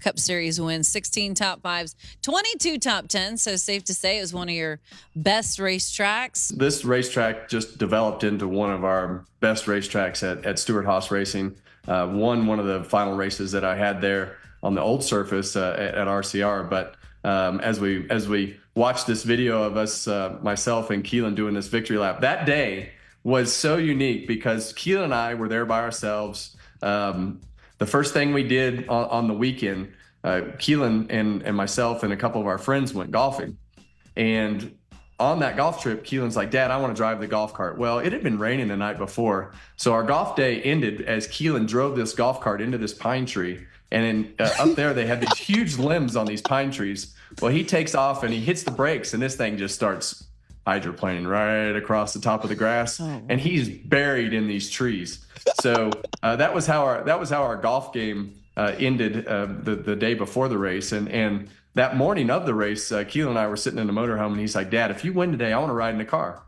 Cup Series wins, 16 top fives, 22 top 10s. So safe to say it was one of your best racetracks. This racetrack just developed into one of our best racetracks at Stewart-Haas Racing. Won one of the final races that I had there on the old surface at RCR. But as we watched this video of us, myself and Keelan doing this victory lap, that day was so unique because Keelan and I were there by ourselves. The first thing we did on the weekend, Keelan and myself and a couple of our friends went golfing. And on that golf trip, Keelan's like, Dad, I want to drive the golf cart. Well, it had been raining the night before. So our golf day ended as Keelan drove this golf cart into this pine tree. And up there, they had these huge limbs on these pine trees. Well, he takes off and he hits the brakes, and this thing just starts hydroplaning right across the top of the grass. And he's buried in these trees. So that was how our golf game ended the day before the race. And that morning of the race, Keelan and I were sitting in the motorhome, and he's like, Dad, if you win today, I want to ride in the car.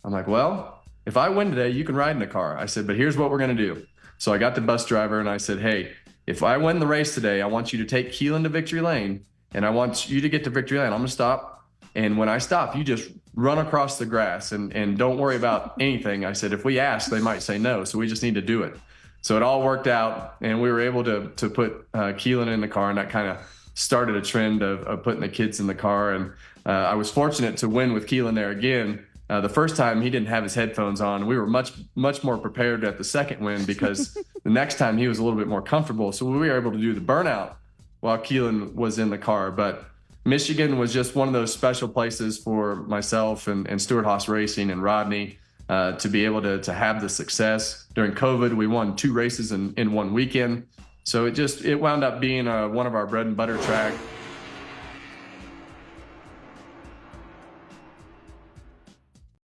I'm like, well, if I win today, you can ride in the car. I said, but here's what we're going to do. So I got the bus driver and I said, hey, if I win the race today, I want you to take Keelan to victory lane, and I want you to get to victory lane. I'm going to stop. And when I stop, you just run across the grass and don't worry about anything. I said, if we ask, they might say no. So we just need to do it. So it all worked out, and we were able to put Keelan in the car, and that kind of started a trend of putting the kids in the car. And I was fortunate to win with Keelan there again. The first time he didn't have his headphones on. We were much more prepared at the second win because the next time he was a little bit more comfortable. So we were able to do the burnout while Keelan was in the car. But Michigan was just one of those special places for myself and Stewart-Haas Racing and Rodney to be able to have the success. During COVID, we won 2 races in one weekend. So it wound up being one of our bread and butter track.